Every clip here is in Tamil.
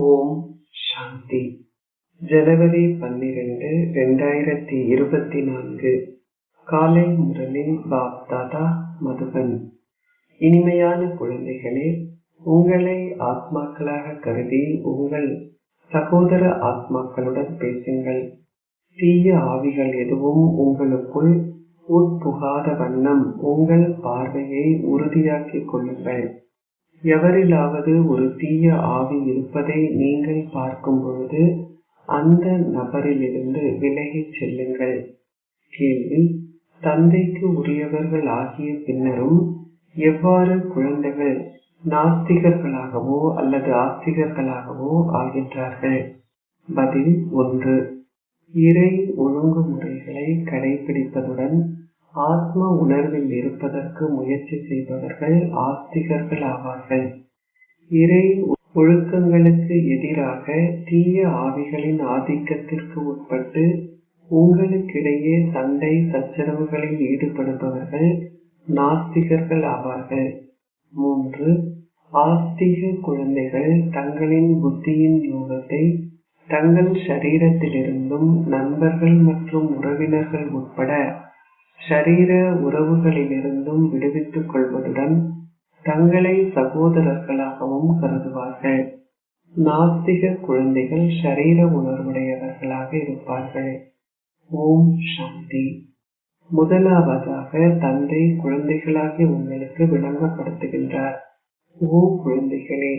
ஓம் சாந்தி. ஜனவரி 12, 2024 காலை முரளி பாப் தாதா மதுபன். இனிமையான குழந்தைகளே, உங்களை ஆத்மாக்களாக கருதி உங்கள் சகோதர ஆத்மாக்களுடன் பேசுங்கள். தீய ஆவிகள் எதுவும் உங்களுக்குள் உட்புகாத வண்ணம் உங்கள் பார்வையை உறுதியாக்கிக் கொள்ளுங்கள். எவரிலாவது ஒரு தீய ஆவி இருப்பதை நீங்கள் பார்க்கும் பொழுது அந்த நபரிலிருந்து விலகிச் செல்லுங்கள். கேள்வி: தந்தைக்கு உரியவர்கள் ஆகிய பின்னரும் எவ்வாறு குழந்தைகள் நாஸ்திகர்களாகவோ அல்லது ஆஸ்திகர்களாகவோ ஆகின்றார்கள்? பதில்: 1. இறை ஒழுங்குமுறைகளை கடைபிடிப்பதுடன் ஆத்ம உணர்வில் இருப்பதற்கு முயற்சி செய்பவர்கள் ஆஸ்திகர்கள் ஆவார்கள். இறை ஒழுக்கங்களுக்கு எதிராக தீய ஆவிகளின் ஆதிக்கத்திற்கு உட்பட்டு உங்களுக்கிடையே சண்டை சச்சரவுகளில் ஈடுபடுபவர்கள் நாஸ்திகர்கள் ஆவார்கள். 3. ஆஸ்திக குழந்தைகள் தங்களின் புத்தியின் யோகத்தை தங்கள் ஷரீரத்திலிருந்தும் நண்பர்கள் மற்றும் உறவினர்கள் உட்பட ஷரீர உறவுகளிலிருந்தும் விடுவித்துக் கொள்வதுடன் தங்களை சகோதரர்களாகவும் கருதுவார்கள். நாஸ்திக குழந்தைகள் ஷரீர உணர்வுடையவர்களாக இருப்பார்கள். ஓம் சாந்தி. முதலாவதாக தந்தை குழந்தைகளாகிய உங்களுக்கு விளங்கப்படுத்துகின்றார். ஓ குழந்தைகளே,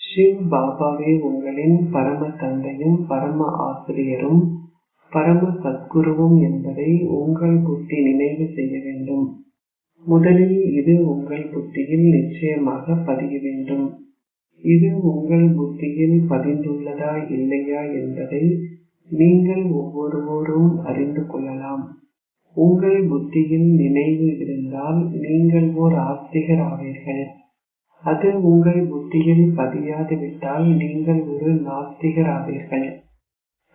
சிவ் பாபாவே உங்களின் பரம தந்தையும் பரம ஆசிரியரும் பரம சத்குருவும் என்பதை உங்கள் புத்தி நினைவு செய்ய வேண்டும். முதலில் இது உங்கள் புத்தியில் நிச்சயமாக பதிய வேண்டும். இது உங்கள் புத்தியில் பதிந்துள்ளதா இல்லையா என்பதை நீங்கள் ஒவ்வொருவரும் அறிந்து கொள்ளலாம். உங்கள் புத்தியில் நினைவு இருந்தால் நீங்கள் ஓர் ஆஸ்திகர் ஆவீர்கள். அது உங்கள் புத்தியில் பதியாது விட்டால் நீங்கள் ஒரு நாஸ்திகர் ஆவீர்கள்.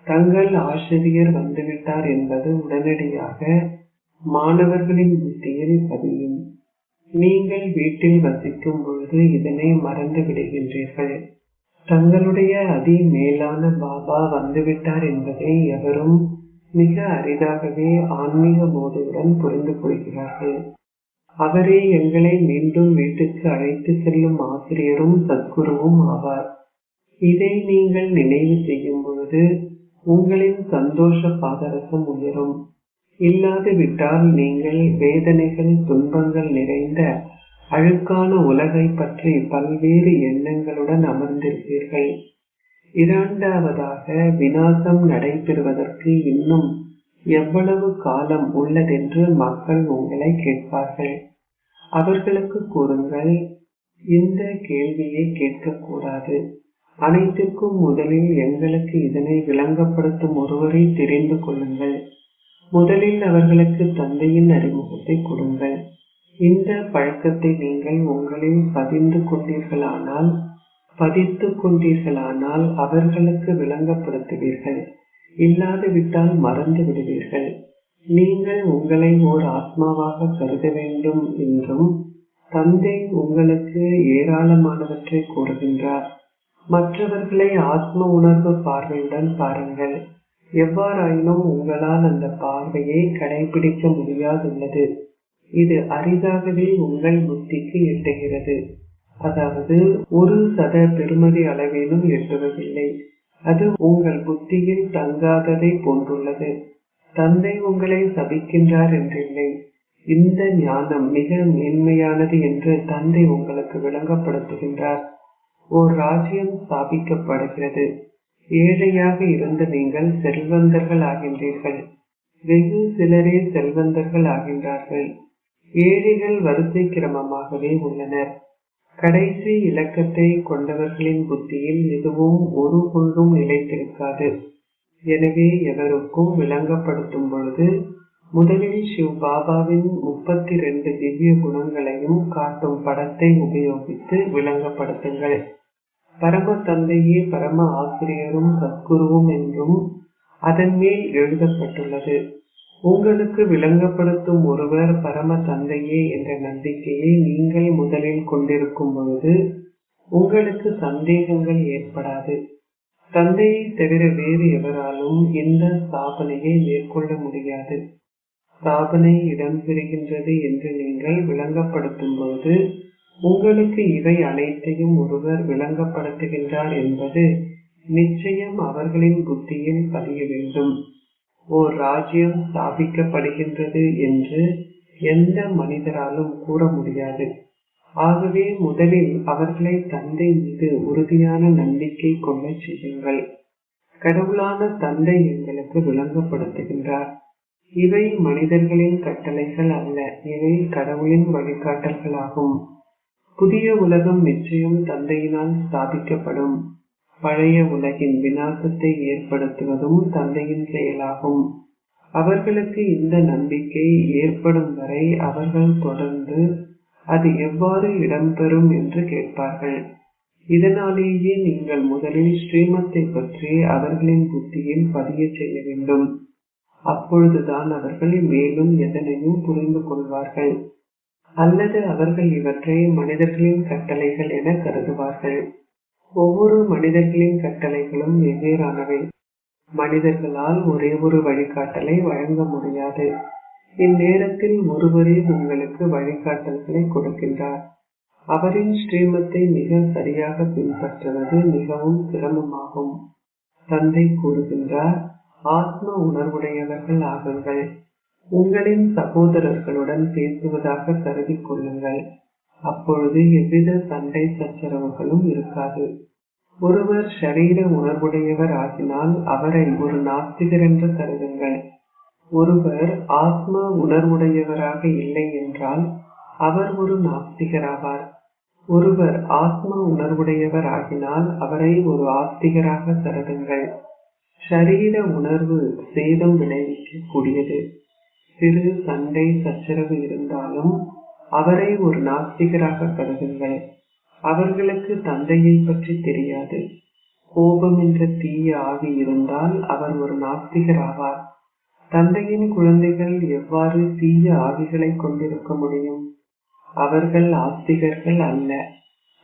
தங்கள் ஆசிரியர் வந்துவிட்டார் என்பது உடனடியாக மாணவர்களின் புத்தியில் பதியும். நீங்கள் வீட்டில் வசிக்கும் பொழுது இதனை மறந்து விடுகின்றீர்கள். தங்களுடைய அதி மேலான பாபா வந்துவிட்டார் என்பதை எவரும் மிக அரிதாகவே ஆன்மீக போதையுடன் புரிந்து கொள்கிறார்கள். அவரே எங்களை மீண்டும் வீட்டுக்கு அழைத்து செல்லும் ஆசிரியரும் சத்குருவும் ஆவார். இதை நீங்கள் நினைவு செய்யும் பொழுது உங்களின் சந்தோஷ பாதரசம் உயரும். இல்லாது விட்டால் நீங்கள் வேதனைகள் துன்பங்கள் நிறைந்த அழுக்கான உலகை பற்றி பல்வேறு எண்ணங்களுடன் அமர்ந்திருப்பீர்கள். இரண்டாவதாக, விநாசம் நடைபெறுவதற்கு இன்னும் எவ்வளவு காலம் உள்ளதென்று மக்கள் உங்களை கேட்பார்கள். அவர்களுக்கு கூறுங்கள், இந்த கேள்வியை கேட்கக்கூடாது. அனைத்திற்கும் முதலில் எங்களுக்கு இதனை விளங்கப்படுத்தும் ஒருவரை தெரிந்து கொள்ளுங்கள். முதலில் அவர்களுக்கு தந்தையின் அறிமுகத்தை கொடுங்கள். இந்த பழக்கத்தை நீங்கள் உங்களில் பதித்துக் கொண்டீர்களானால் அவர்களுக்கு விளங்கப்படுத்துவீர்கள். இல்லாது விட்டால் மறந்து விடுவீர்கள். நீங்கள் உங்களை ஓர் ஆத்மாவாக கருத வேண்டும் என்றும் தந்தை உங்களுக்கு ஏராளமானவற்றை கூறுகின்றார். மற்றவர்களை ஆத்ம உணர்வு பார்வையுடன் பாருங்கள். எவ்வாறாயினும் உங்களால் அந்த பார்வையை கடைபிடிக்க முடியாதுள்ளது. இது அரிதாகவே உங்கள் புத்திக்கு எட்டுகிறது. அதாவது 1% பெறுமதி அளவிலும் எட்டுவதில்லை. அது உங்கள் புத்தியில் தங்காததை போன்றுள்ளது. தந்தை உங்களை சபிக்கின்றார் என்றில்லை. இந்த ஞானம் மிக மேன்மையானது என்று தந்தை உங்களுக்கு விளங்கப்படுத்துகின்றார். ஓர் ராஜ்யம் ஸ்தாபிக்கப்படுகிறது. ஏழையாக இருந்த நீங்கள் செல்வந்தர்கள் ஆகின்றீர்கள். வெகு சிலரே செல்வந்தர்கள் ஆகின்றார்கள். ஏழைகள் வரிசை கிரமமாகவே உள்ளனர். கடைசி இலக்கத்தை கொண்டவர்களின் புத்தியில் எதுவும் ஒரு பொழுதும் நிலைத்திருக்காது. எனவே எவருக்கும் விளங்கப்படுத்தும் பொழுது முதலில் சிவ் பாபாவின் 32 திவ்ய குணங்களையும் காட்டும் படத்தை உபயோகித்து விளங்கப்படுத்துங்கள். பரம தந்தையே பரம ஆசிரியரும் சத்குருவும் என்றும் அதன் மேல் எழுதப்பட்டுள்ளது. உங்களுக்கு விளங்கப்படுத்தும் ஒருவர் பரம தந்தையே என்ற நம்பிக்கையை நீங்கள் முதலில் கொண்டிருக்கும் பொழுது உங்களுக்கு சந்தேகங்கள் ஏற்படாது. தந்தையை தவிர வேறு எவராலும் இந்த ஸ்தாபனையை மேற்கொள்ள முடியாது. ஸ்தாபனை இடம்பெறுகின்றது என்று நீங்கள் விளங்கப்படுத்தும் போது உங்களுக்கு இவை அனைத்தையும் ஒருவர் விளங்கப்படுத்துகின்றார் என்பது நிச்சயம் அவர்களின் புத்தியில் பதிய வேண்டும். ஓர் ராஜ்யம் ஸ்தாபிக்கப்படுகின்றது என்று எந்த மனிதராலும் கூற முடியாது. ஆகவே முதலில் அவர்களை தந்தை மீது உறுதியான நம்பிக்கை கொள்ள செய்யுங்கள். கடவுளான தந்தை எங்களுக்கு விளங்கப்படுத்துகின்றார். இவை மனிதர்களின் கட்டளைகள் அல்ல, இவை கடவுளின் வழிகாட்டல்களாகும். புதிய உலகம் நிச்சயம் தந்தையினால் ஸ்தாபிக்கப்படும். பழைய உலகின் விநாசத்தை ஏற்படுத்துவதும் தந்தையின் செயலாகும். அவர்களுக்கு இந்த நம்பிக்கை ஏற்படும் வரை அவர்கள் தொடர்ந்து அது எவ்வாறு இடம்பெறும் என்று கேட்பார்கள். இதனாலேயே நீங்கள் முதலில் ஸ்ரீமத்தை பற்றி அவர்களின் புத்தியில் பதிய செய்ய வேண்டும். அப்பொழுதுதான் அவர்கள் மேலும் எதனையும் புரிந்து கொள்வார்கள். அல்லது அவர்கள் இவற்றை மனிதர்களின் கட்டளைகள் என கருதுவார்கள். ஒவ்வொரு மனிதர்களின் கட்டளைகளும் வெவ்வேறானவை. மனிதர்களால் ஒரே ஒரு வழிகாட்டலை வழங்க முடியாது. இந்நேரத்தில் ஒருவரே உங்களுக்கு வழிகாட்டல்களை கொடுக்கின்றார். அவரின் ஸ்ரீமத்தை மிக சரியாக பின்பற்றுவது மிகவும் சிரமமாகும். தந்தை கூறுகின்றார், ஆத்ம உணர்வுடையவர்கள் ஆகுங்கள். உங்களின் சகோதரர்களுடன் பேசுவதாக கருதி கொள்ளுங்கள். அப்பொழுது எவ்வித சண்டை சச்சரவுகளும் இருக்காது. ஒருவர் ஷரீர உணர்வுடையவர் ஆகினால் அவரை ஒரு நாஸ்திகர் என்று கருதுங்கள். ஒருவர் ஆத்ம உணர்வுடையவராக இல்லை என்றால் அவர் ஒரு நாஸ்திகராவார். ஒருவர் ஆத்ம உணர்வுடையவர் ஆகினால் அவரை ஒரு ஆஸ்திகராக கருதுங்கள். ஷரீர உணர்வு சேதம் விளைவிக்க கூடியது. சிறு சண்டை சச்சரவு இருந்தாலும் அவரை ஒரு நாஸ்திகராக கருதுங்கள். அவர்களுக்கு தந்தையை பற்றி தெரியாது. கோபம் என்ற தீய ஆவி இருந்தால் அவர் ஒரு நாஸ்திகர் ஆவார். தந்தையின் குழந்தைகள் எவ்வாறு தீய ஆவிகளை கொண்டிருக்க முடியும்? அவர்கள் ஆஸ்திகர்கள் அல்ல.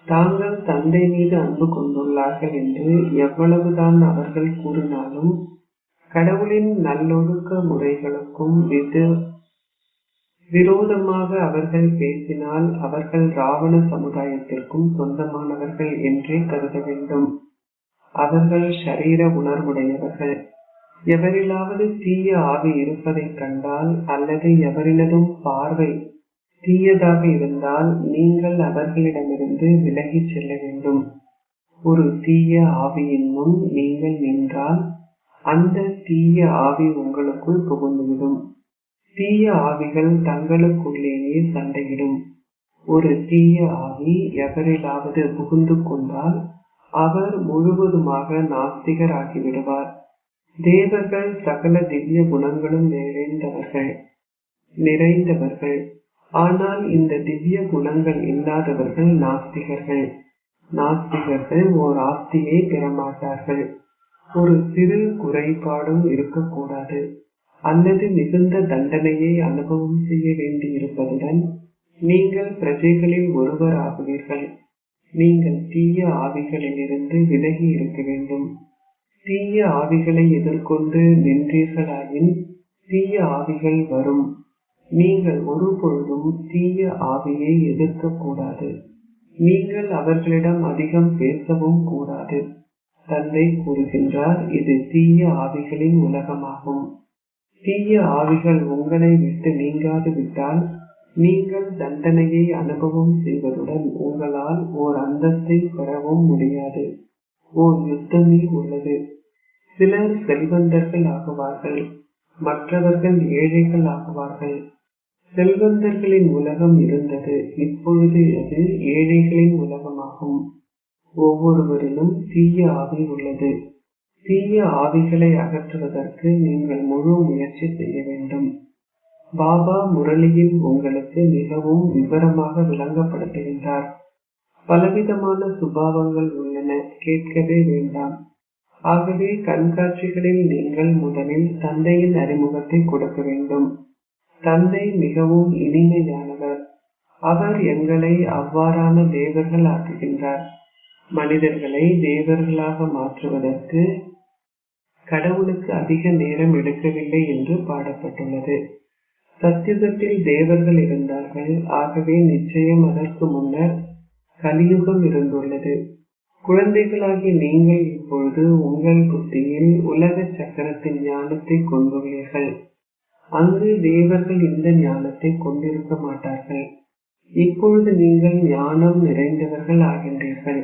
தாங்கள் தந்தை மீது அன்பு கொண்டுள்ளார்கள் என்று எவ்வளவுதான் அவர்கள் கூறினாலும் கடவுளின் நல்லொழுக்க முறைகளுக்கும் விரோதமாக அவர்கள் பேசினால் அவர்கள் ராவண சமுதாயத்திற்கும் சொந்தமானவர்கள் என்றே கருத வேண்டும். அவர்கள் ஷரீர உணர்வுடையவர்கள். எவரிலாவது தீய ஆவி இருப்பதை கண்டால் அல்லது எவரினதும் பார்வை தீயதாக இருந்தால் நீங்கள் அவர்களிடமிருந்து விலகி செல்ல வேண்டும். ஒரு தீய ஆவியின் முன் நீங்கள் நின்றால் அந்த தீய ஆவி உங்களுக்குள் புகுந்துவிடும். தீய ஆவிகள் தங்களுக்குள்ளேயே சண்டையிடும். ஒரு தீய ஆவி எவரிலாவது புகுந்து கொண்டால் அவர் முழுவதுமாக நாஸ்திகர் ஆகிவிடுவார். தேவர்கள் சகல திவ்ய குணங்களும் நிறைந்தவர்கள். ஆனால் இந்த திவ்ய குணங்கள் இல்லாதவர்கள் நாஸ்திகர்கள். நாஸ்திகர்கள் ஓர் ஆஸ்தியை பெறமாட்டார்கள். ஒரு சிறு குறைபாடும் இருக்கக்கூடாது அல்லது மிகுந்த தண்டனையை அனுபவம் செய்ய வேண்டி இருப்பதுடன் நீங்கள் பிரஜைகளில் ஒருவர் ஆகுவீர்கள். நீங்கள் தீய ஆவிகளிலிருந்து விலகி இருக்க வேண்டும். தீய ஆவிகளை எதிர்கொண்டு நின்றீர்களாயின் தீய ஆவிகள் வரும். நீங்கள் ஒருபொழுதும் தீய ஆவியை எதிர்க்க கூடாது. நீங்கள் அவர்களிடம் அதிகம் பேசவும் கூடாது. தந்தை கூறுகின்றார், இது தீய ஆவிகளின் உலகமாகும். தீய ஆவிகள் உங்களை விட்டு நீங்காது விட்டால் நீங்கள் தண்டனையை அனுபவம் செய்வதுடன் உங்களால் ஓர் அந்தஸ்தை பெறவும் முடியாது. ஓர் யுத்தமே உள்ளது. சிலர் செல்வந்தர்கள் ஆகுவார்கள், மற்றவர்கள் ஏழைகள் ஆகுவார்கள். செல்வந்தர்களின் உலகம் இருந்தது, இப்பொழுது அது ஏழைகளின் உலகமாகும். ஒவ்வொருவரிலும் தீய ஆவி உள்ளது. தீய ஆவிகளை அகற்றுவதற்கு நீங்கள் முழு முயற்சி செய்ய வேண்டும். பாபா முரளியில் உங்களுக்கு மிகவும் விவரமாக விளங்கப்படுத்துகின்றார். பலவிதமான சுபாவங்கள் உள்ளன, கேட்கவே வேண்டாம். ஆகவே கண்காட்சிகளில் நீங்கள் முதலில் தந்தையின் அறிமுகத்தை கொடுக்க வேண்டும். தந்தை மிகவும் இனிமையானவர். அவர் எங்களை அவ்வாறான தேவர்கள் ஆக்குகின்றார். மனிதர்களை தேவர்களாக மாற்றுவதற்கு கடவுளுக்கு அதிக நேரம் எடுக்கவில்லை என்று பாடப்பட்டுள்ளது. சத்யுகத்தில் தேவர்கள் இருந்தார்கள். ஆகவே நிச்சயம் அதற்கு முன்னர் கலியுகம் இருந்துள்ளது. குழந்தைகளாகி நீங்கள் இப்பொழுது உங்கள் புத்தியில் உலக சக்கரத்தின் ஞானத்தை கொண்டுள்ளீர்கள். அங்கு தேவர்கள் இந்த ஞானத்தை கொண்டிருக்க மாட்டார்கள். இப்பொழுது நீங்கள் ஞானம் நிறைந்தவர்கள் ஆகின்றீர்கள்.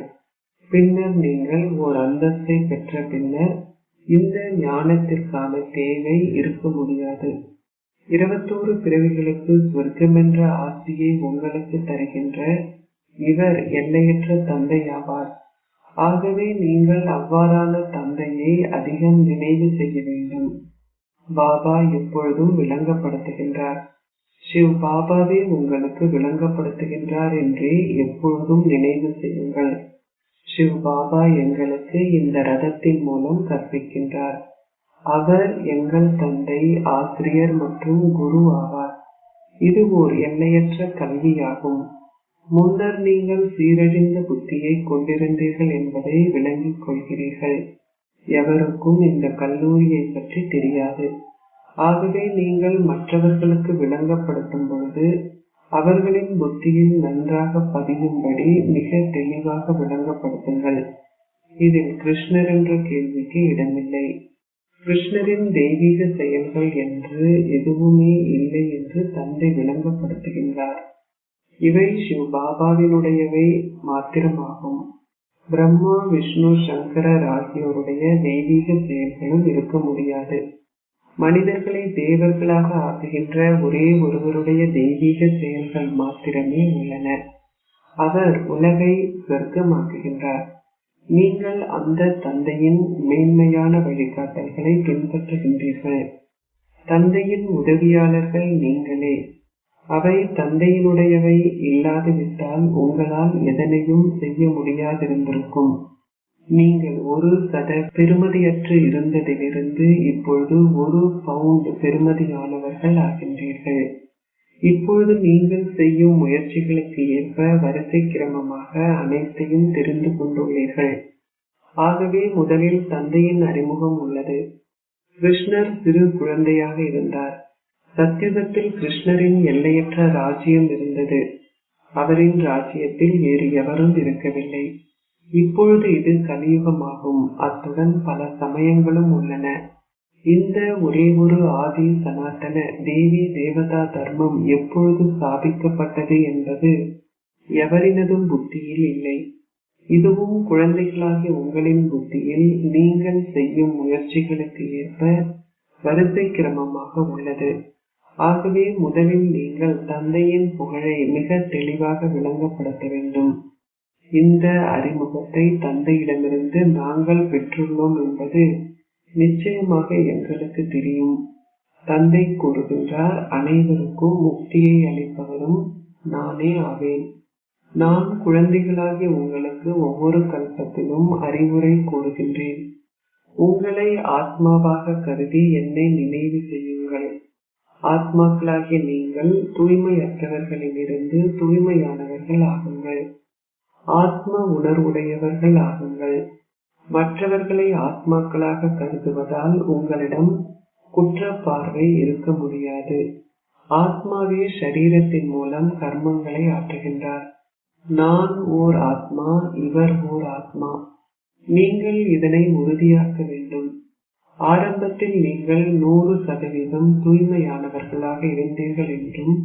பின்னர் நீங்கள் ஓர் அந்தஸ்தை பெற்ற பின்னர் இந்த ஞானத்திற்கான தேவை இருக்க முடியாது. 21 பிறவிகளுக்கு சொர்க்கம் என்ற ஆசையை உங்களுக்கு தருகின்ற இவர் எல்லையற்ற தந்தை ஆவார். ஆகவே நீங்கள் அவ்வாறான தந்தையை அதிகம் நினைவு செய்ய வேண்டும். பாபா எப்பொழுதும் விளங்கப்படுத்துகின்றார். சிவ் பாபாவே உங்களுக்கு விளங்கப்படுத்துகின்றார் என்றே எப்பொழுதும் நினைவு செய்யுங்கள். சிவ் பாபா எங்களுக்கு இந்த ரதத்தின் மூலம் கற்பிக்கின்றார். அவர் எங்கள் தந்தை, ஆசிரியர் மற்றும் குரு ஆவார். இது ஓர் எல்லையற்ற கல்வியாகும். முன்னர் நீங்கள் சீரழிந்த புத்தியை கொண்டிருந்தீர்கள் என்பதை விளங்கிக் கொள்கிறீர்கள். எவருக்கும் இந்த கல்லூரியை பற்றி தெரியாது. ஆகவே நீங்கள் மற்றவர்களுக்கு விளங்கப்படுத்தும் பொழுது அவர்களின் புத்தியில் நன்றாக பதியும்படி மிக தெளிவாக விளங்கப்படுத்துங்கள். இதில் கிருஷ்ணர் என்ற கேள்விக்கு இடமில்லை. கிருஷ்ணரின் தெய்வீக செயல்கள் என்று எதுவுமே இல்லை என்று தந்தை விளங்கப்படுத்துகின்றார். இவை சிவ் பாபாவினுடையவை மாத்திரமாகும். பிரம்மா, விஷ்ணு, சங்கரர் ஆகியோருடைய தெய்வீக செயல்களும் இருக்க முடியாது. மனிதர்களை தேவர்களாக ஆக்குகின்ற ஒரே ஒருவருடைய தெய்வீக செயல்கள் மாத்திரமே உள்ளன. அவர் உலகை சொர்க்கமாக்குகின்றார். நீங்கள் அந்த தந்தையின் மேன்மையான வழிகாட்டல்களை பின்பற்றுகின்றீர்கள். தந்தையின் உதவியாளர்கள் நீங்களே. அவை தந்தையினுடையவை இல்லாதுவிட்டால் உங்களால் எதனையும் செய்ய முடியாதிருந்திருக்கும். நீங்கள் 1 சத பெறுமதியற்று இருந்ததிலிருந்து இப்பொழுது 1 பவுண்ட் பெறுமதியானவர்கள் ஆகின்றீர்கள். இப்பொழுது நீங்கள் செய்யும் முயற்சிகளுக்கு ஏற்ப வரிசை கிரமமாக அனைத்தையும் தெரிந்து கொண்டுள்ளீர்கள். ஆகவே முதலில் தந்தையின் அறிமுகம் உள்ளது. கிருஷ்ணர் சிறு குழந்தையாக இருந்தார். சத்யுகத்தில் கிருஷ்ணரின் எல்லையற்ற ராஜ்யம் இருந்தது. அவரின் ராஜ்யத்தில் வேறு எவரும் இருக்கவில்லை. இப்பொழுது இது கலியுகமாகும். அத்துடன் பல சமயங்களும் உள்ளன. இந்த ஒரே ஒரு ஆதி சனாதன தேவி தேவதா தர்மம் எப்பொழுது ஸ்தாபிக்கப்பட்டது என்பது எவரினதும் புத்தியில் இல்லை. இதுவும் குழந்தைகளாகிய உங்களின் புத்தியில் நீங்கள் செய்யும் முயற்சிகளுக்கு ஏற்ப வரிசை கிரமமாக உள்ளது. ஆகவே முதலில் நீங்கள் தந்தையின் புகழை மிக தெளிவாக விளங்கப்படுத்த வேண்டும். இந்த அறிமுகத்தை தந்தையிடமிருந்து நாங்கள் பெற்றுள்ளோம் என்பது நிச்சயமாக எங்களுக்கு தெரியும். தந்தை கூறுகின்றார், அனைவருக்கும் முக்தியை அளிப்பவரும் நானே ஆவேன். நான் குழந்தைகளாகிய உங்களுக்கு ஒவ்வொரு கல்பத்திலும் அறிவுரை கூறுகின்றேன். உங்களை ஆத்மாவாக கருதி என்னை நினைவு செய்யுங்கள். ஆத்மாக்களாகிய நீங்கள் தூய்மையற்றவர்களிலிருந்து தூய்மையானவர்கள் ஆகுங்கள். ஆத்ம உணர்வுடையவர்கள் ஆகுங்கள். மற்றவர்களை ஆத்மாக்களாக கருதுவதால் உங்களிடம் குற்ற பார்வை இருக்க முடியாது. ஆத்மாவே ஷரீரத்தின் மூலம் கர்மங்களை ஆற்றுகின்றார். நான் ஓர் ஆத்மா, இவர் ஓர் ஆத்மா. நீங்கள் இதனை உறுதியாக்க வேண்டும். ஆரம்பத்தில் நீங்கள் 100% தூய்மையானவர்களாக இருந்தீர்கள் என்றும்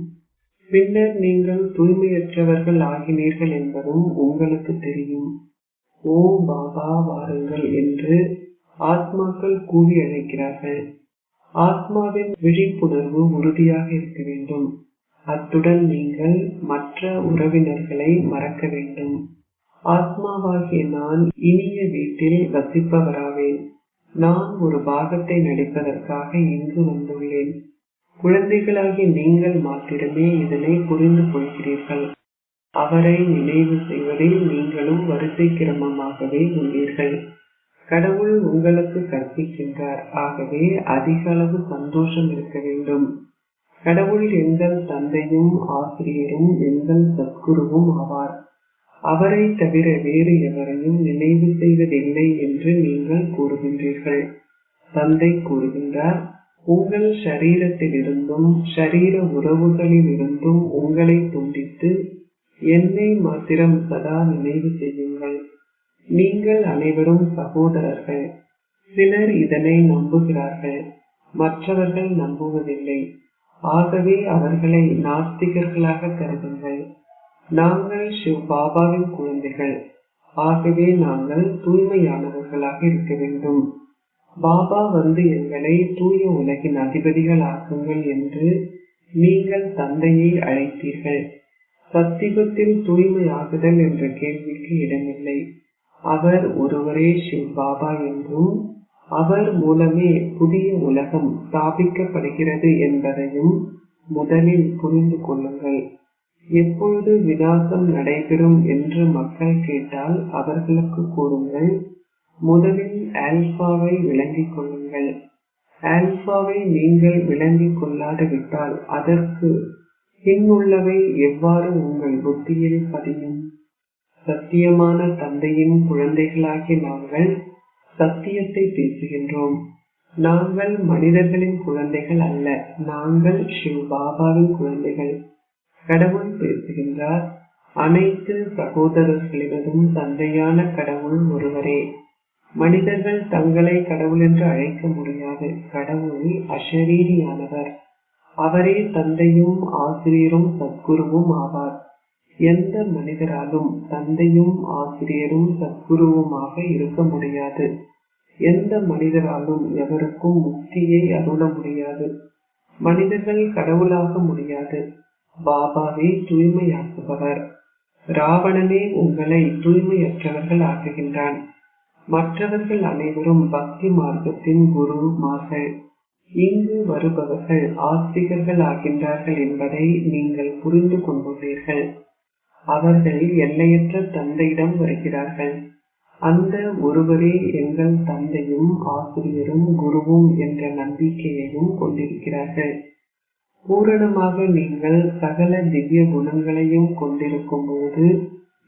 பின்னர் நீங்கள் தூய்மையற்றவர்கள் ஆகினீர்கள் என்பதும் உங்களுக்கு தெரியும். ஓ பாபா வாருங்கள் என்று ஆத்மாக்கள் கூவி அழைக்கிறார்கள். ஆத்மாவின் விழிப்புணர்வு உறுதியாக இருக்க வேண்டும். அத்துடன் நீங்கள் மற்ற உறவினர்களை மறக்க வேண்டும். ஆத்மாவாகிய நான் இனிய வீட்டில் வசிப்பவராவேன். நான் ஒரு பாகத்தை நடிப்பதற்காக இங்கு வந்துள்ளேன். குழந்தைகளாகிய நீங்கள் மாத்திரமே இதனை புரிந்து கொள்கிறீர்கள். அவரை நினைவு செய்வதில் நீங்களும் வரிசை கிரமமாகவே உள்ளீர்கள். கடவுள் உங்களுக்கு கற்பிக்கின்றார். ஆகவே அதிக அளவு சந்தோஷம் இருக்க வேண்டும். கடவுள் எங்கள் தந்தையும் ஆசிரியரும் எங்கள் சத்குருவும் ஆவார். அவரை தவிர வேறு எவரையும் நினைவு செய்வதில்லை என்று நீங்கள் கூறுகின்றீர்கள். தந்தை கூறுகின்றார், உங்கள் ஷரீரத்திலிருந்தும் ஷரீர உறவுகளில் இருந்தும் உங்களை துண்டித்து என்னை மாத்திரம் சதா நினைவு செய்யுங்கள். நீங்கள் அனைவரும் சகோதரர்கள். சிலர் இதனை நம்புகிறார்கள், மற்றவர்கள் நம்புவதில்லை. ஆகவே அவர்களை நாஸ்திகர்களாக கருதுங்கள். நாங்கள் சிவ பாபாவின் குழந்தைகள். ஆகவே நாங்கள் தூய்மையானவர்களாக இருக்க வேண்டும். பாபா வந்து எங்களை தூய உலகின் அதிபதிகள் ஆக்குங்கள் என்று நீங்கள் தந்தையை அழைத்தீர்கள். சத்தியுகத்தில் தூய்மையாகுதல் என்ற கேள்விக்கு இடமில்லை. அவர் ஒருவரே சிவ் பாபா என்றும் அவர் மூலமே புதிய உலகம் ஸ்தாபிக்கப்படுகிறது என்பதையும் முதலில் புரிந்து கொள்ளுங்கள். எப்பொழுது விநாசம் நடைபெறும் என்று மக்கள் கேட்டால் அவர்களுக்கு கூறுங்கள், முதலில் ஆல்பாவை விளங்கிக் கொள்ளுங்கள். ஆல்பாவை நீங்கள் விளங்கிக் கொள்ளாதுவிட்டால் அதற்கு பின்னுள்ளவை எவ்வாறு உங்கள் புத்தியில் பதியும்? சத்தியமான தந்தையின் குழந்தைகளாகி நாங்கள் சத்தியத்தை பேசுகின்றோம். நாங்கள் மனிதர்களின் குழந்தைகள் அல்ல, நாங்கள் சிவ் பாபாவின் குழந்தைகள். கடவுள் பேசுகின்றார், அனைத்து சகோதரர்களிடம் தந்தையான கடவுள் ஒருவரே. மனிதர்கள் தங்களை கடவுள் என்று அழைக்க முடியாது. கடவுள் அஷரீரியானவர். அவரே தந்தையும் ஆசிரியரும் சத்குருவும் ஆவார். எந்த மனிதராலும் தந்தையும் ஆசிரியரும் சத்குருவுமாக இருக்க முடியாது. எந்த மனிதராலும் எவருக்கும் முக்தியை அருள முடியாது. மனிதர்கள் கடவுளாக முடியாது. பாபாவே தூய்மையாக்குபவர். ராவணனே உங்களை தூய்மையற்றவர்கள் ஆக்குகின்றான். மற்றவர்கள் அனைவரும் பக்தி மார்க்கத்தின் குருமார்கள். இங்கு வருபவர்கள் ஆஸ்திகர்கள் ஆகின்றார்கள் என்பதை நீங்கள் புரிந்து கொண்டுள்ளீர்கள். அவர்கள் எல்லையற்ற தந்தையிடம் வருகிறார்கள். அந்த ஒருவரே எங்கள் தந்தையும் ஆசிரியரும் குருவும் என்ற நம்பிக்கையையும் கொண்டிருக்கிறார்கள். பூரணமாக நீங்கள் சகல திவ்ய குணங்களையும் கொண்டிருக்கும் போது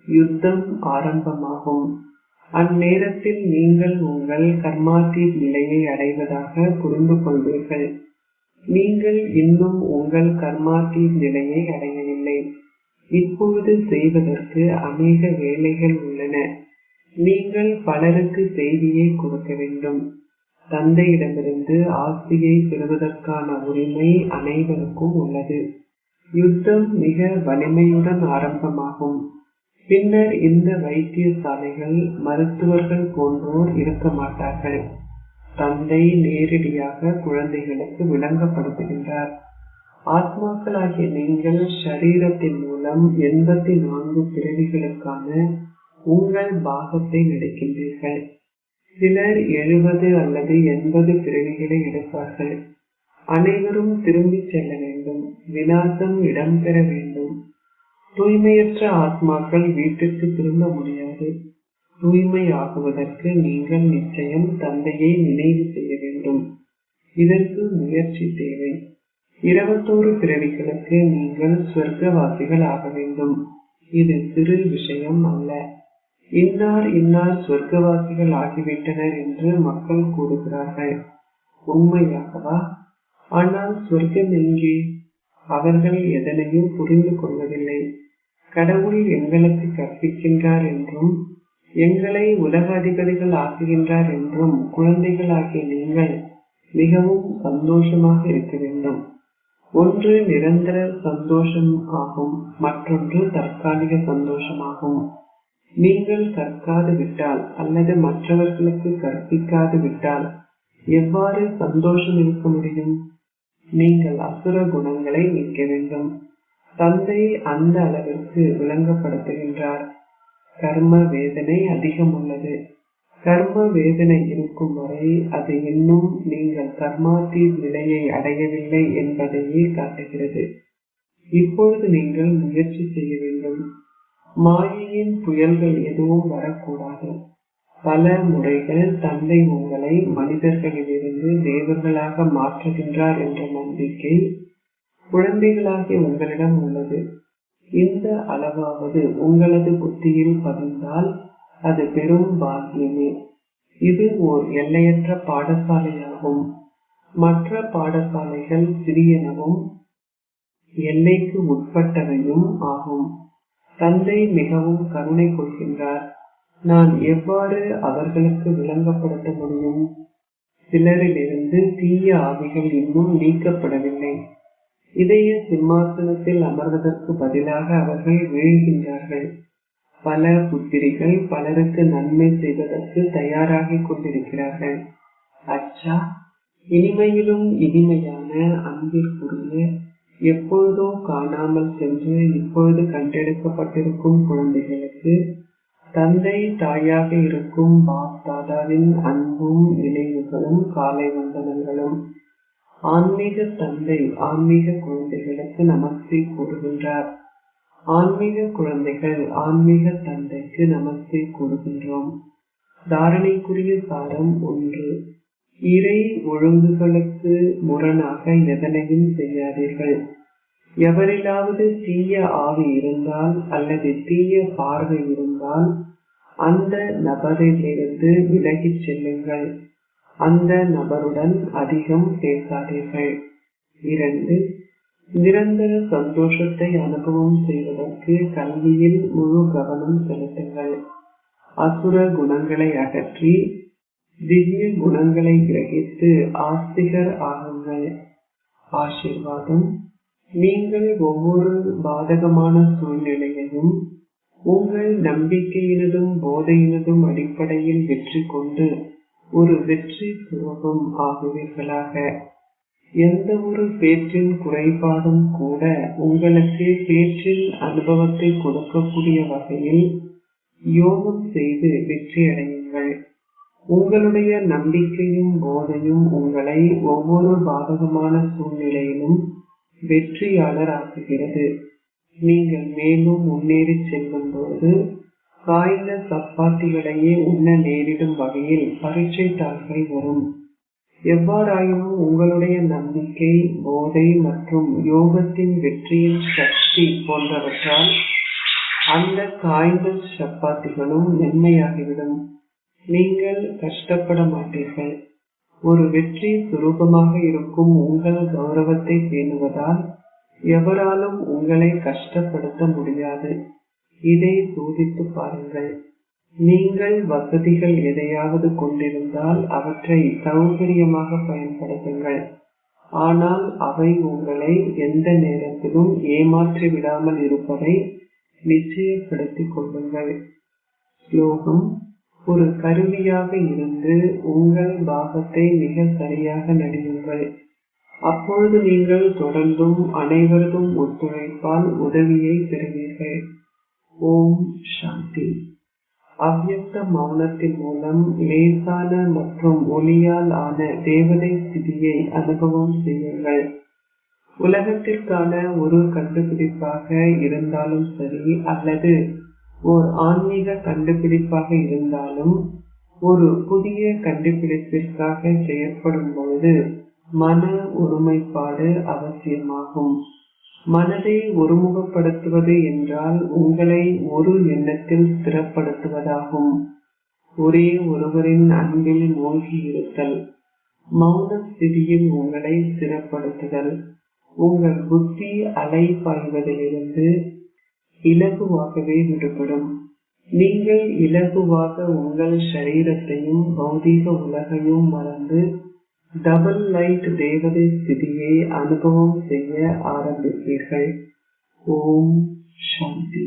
யுத்தம் ஆரம்பமாகும். அந்நேரத்தில் நீங்கள் உங்கள் கர்மாத்தீத் நிலையை அடைவதாக புரிந்து கொள்வீர்கள். நீங்கள் இன்னும் உங்கள் கர்மாத்தீத் நிலையை அடையவில்லை. இப்பொழுது செய்வதற்கு அநேக வேலைகள் உள்ளன. நீங்கள் பலருக்கு செய்தியை கொடுக்க வேண்டும். தந்தையிடமிருந்து ஆசியை பெறுவதற்கான உரிமை அனைவருக்கும் உள்ளது. யுத்தம் மிக வலிமையுடன் ஆரம்பமாகும். பின்னர் இந்த வைத்தியசாலைகள் மருத்துவர்கள் போன்றோர் இருக்க மாட்டார்கள். தந்தை நேரடியாக குழந்தைகளுக்கு விளங்கப்படுத்துகின்றார். ஆத்மாக்களாகிய நீங்கள் ஷரீரத்தின் மூலம் 84 பிறவிகளுக்கான உங்கள் பாகத்தை எடுக்கின்றீர்கள். சிலர் 70 அல்லது 80 பிறவிகளை எடுப்பார்கள். அனைவரும் திரும்பி செல்ல வேண்டும். விநாசம் இடம்பெற வேண்டும். தூய்மையற்ற ஆத்மாக்கள் வீட்டுக்கு திரும்ப முடியாது. தூய்மை ஆகுவதற்கு நீங்கள் நிச்சயம் தந்தையை நினைவு செய்ய வேண்டும். இதற்கு முயற்சி தேவை. 21 பிறவிகளுக்கு நீங்கள் சொர்க்கவாசிகள் ஆக வேண்டும். இது சிறு விஷயம் அல்ல. இன்னார் சொர்க்கவாசிகள் ஆகிவிட்டனர் என்று மக்கள் கூறுகிறார்கள். உண்மையாகவா? ஆனால் சொர்க்கம் எங்கே? அவர்கள் எதனையும் புரிந்து கொள்வதில்லை. கடவுள் எங்களுக்கு கற்பிக்கின்றார் என்றும் எங்களை உலக அதிபதிகள் ஆக்குகின்றார் என்றும் குழந்தைகளாகிய நீங்கள் மிகவும் சந்தோஷமாக இருக்க வேண்டும். ஒன்று நிரந்தர சந்தோஷம் ஆகும், மற்றொன்று தற்காலிக சந்தோஷமாகும். நீங்கள் கற்காது விட்டால் அல்லது மற்றவர்களுக்கு கற்பிக்காது விட்டால் எவ்வாறு சந்தோஷம் இருக்க முடியும்? நீங்கள் அசுர குணங்களை நீக்க வேண்டும். தந்தை அந்த அளவிற்கு விளங்கப்படுத்துகின்றார். கர்ம வேதனை அதிகம் உள்ளது. கர்ம வேதனை இருக்கும் வரை அது இன்னும் நீங்கள் கர்மாத்தீத் நிலையை அடையவில்லை என்பதையே காட்டுகிறது. இப்பொழுது நீங்கள் முயற்சி செய்ய வேண்டும். மாயையின் புயல்கள் எதுவும் வரக்கூடாது. பல முறைகள் தந்தை உங்களை மனிதர்களிலிருந்து தேவர்களாக மாற்றுகின்றார் என்ற நம்பிக்கை குழந்தைகளாகிய உங்களிடம் உள்ளது. இந்த அளவாவது உங்களது புத்தியில் பதிந்தால் அது பெரும் பாக்கியமே. இது ஓர் எல்லையற்ற பாடசாலையாகும். மற்ற பாடசாலைகள் சிறியனவும் எல்லைக்கு உட்பட்டவையும் ஆகும். தந்தை மிகவும் கருணை கொள்கின்றார். நான் எவ்வாறு அவர்களுக்கு விளங்கப்படுத்த முடியும்? சிலரிலிருந்து தீய ஆவிகள் இன்னும் நீக்கப்படவில்லை. இதய சிம்மாசனத்தில் அமர்வதற்கு பதிலாக அவர்கள் வீழ்கின்றார்கள். பல புத்திரிகள் பலருக்கு நன்மை செய்வதற்கு தயாராகிக் கொண்டிருக்கிறார்கள். அச்சா, இனிமையிலும் இனிமையான அன்பிற்குரிய, எப்பொழுதோ காணாமல் சென்று இப்பொழுது கண்டெடுக்கப்பட்டிருக்கும் குழந்தைகளுக்கு தந்தை தாயாக இருக்கும் பாப் தாதாவின் அன்பும் நினைவுகளும் காலை வந்தனங்களும். ஆன்மீக தந்தை ஆன்மீக குழந்தைகளுக்கு நமஸ்தே கூறுகின்றார். ஆன்மீக குழந்தைகள் ஆன்மீக தந்தைக்கு நமஸ்தே கூறுகின்றோம். தாரணைக்குரிய சாரம் 1. இறை ஒழுங்குகளுக்கு முரணாக எதனையும் செய்யாதீர்கள். எவரிலாவது தீய ஆவி இருந்தால் அல்லது தீய பார்வை இருந்தால் அந்த நபரிலிருந்து விலகிச் செல்லுங்கள். அந்த நபருடன் அதிகம் பேசாதீர்கள். 2. நிரந்தர சந்தோஷத்தை அனுபவம் செய்வதற்கு கல்வியில் முழு கவனம் செலுத்துங்கள். அசுர குணங்களை அகற்றி திவ்ய குணங்களை கிரகித்து ஆஸ்திகர் ஆகுங்கள். ஆசீர்வாதம். நீங்கள் ஒவ்வொரு பாதகமான சூழ்நிலையையும் உங்கள் நம்பிக்கையினதும் போதையினதும் அடிப்படையில் வெற்றி கொண்டு ஒரு வெற்றி சுரூபம் ஆகுவீர்களாக. எந்த ஒரு பேச்சின் குறைபாடும் கூட உங்களுக்கு பேச்சின் அனுபவத்தை கொடுக்கக்கூடிய வகையில் யோகம் செய்து வெற்றி அடையுங்கள். உங்களுடைய நம்பிக்கையும் போதையும் உங்களை ஒவ்வொரு பாதகமான சூழ்நிலையிலும் வெற்றியாளர் ஆக்குகிறது. நீங்கள் மேலும் முன்னேறி செல்லும் பொழுது காய்ந்த சப்பாத்திகளையே உண்ண நேரிடும் வகையில் பரீட்சை தாள்கள் வரும். எவ்வாறாயினும் உங்களுடைய நம்பிக்கை, போதை மற்றும் யோகத்தின் வெற்றியின் சக்தி போன்றவற்றால் அந்த காய்ந்த சப்பாத்திகளும் மென்மையாகிவிடும். நீங்கள் கஷ்டப்பட மாட்டீர்கள். ஒரு வெற்றி சுரூபமாக இருக்கும் உங்கள் கௌரவத்தை பேணுவதால் எவராலும் உங்களை கஷ்டப்படுத்த முடியாது. இதை சோதித்து பாருங்கள். நீங்கள் வசதிகள் எதையாவது கொண்டிருந்தால் அவற்றை சௌகரியமாக பயன்படுத்துங்கள். ஆனால் அவை உங்களை எந்த நேரத்திலும் ஏமாற்றி விடாமல் இருப்பதை நிச்சயப்படுத்திக் கொள்ளுங்கள். ஸ்லோகம். ஒரு கருவியாக இருந்து உங்கள் பாகத்தை மிக சரியாக நடியுங்கள். அப்பொழுது நீங்கள் தொடர்ந்தும் அனைவரதும் ஒத்துழைப்பால் உதவியை பெறுவீர்கள். ஓம் சாந்தி. அவ்யக்த மௌனத்தின் மூலம் லேசான மற்றும் ஒளியால் ஆன தேவதை ஸ்திதியை அனுபவம் செய்யுங்கள். உலகத்திற்கான ஒரு கண்டுபிடிப்பாக இருந்தாலும் சரி அல்லது ஓர் ஆன்மீக கண்டுபிடிப்பாக இருந்தாலும் ஒரு புதிய கண்டுபிடிப்பிற்காக செயற்படும் பொழுது மன ஒருமைப்பாடு அவசியமாகும். மனதை ஒருமுகப்படுத்துவது என்றால் உங்களை ஒரு எண்ணத்தில் ஸ்திரப்படுத்துவதாகும். ஒரே ஒருவரின் அன்பில் மூழ்கி இருத்தல், மௌன ஸ்திதியில் உங்களை ஸ்திரப்படுத்துதல், உங்கள் புத்தி அலை பாய்வதிலிருந்து இலகுவாகவே விடுபடும். நீங்கள் இலகுவாக உங்கள் சரீரத்தையும் பௌதீக உலகையும் மறந்து டபுள் லைட் தேவதை ஸ்திதியை அனுபவம் செய்ய ஆரம்பிப்பீர்கள். ஓம் சாந்தி.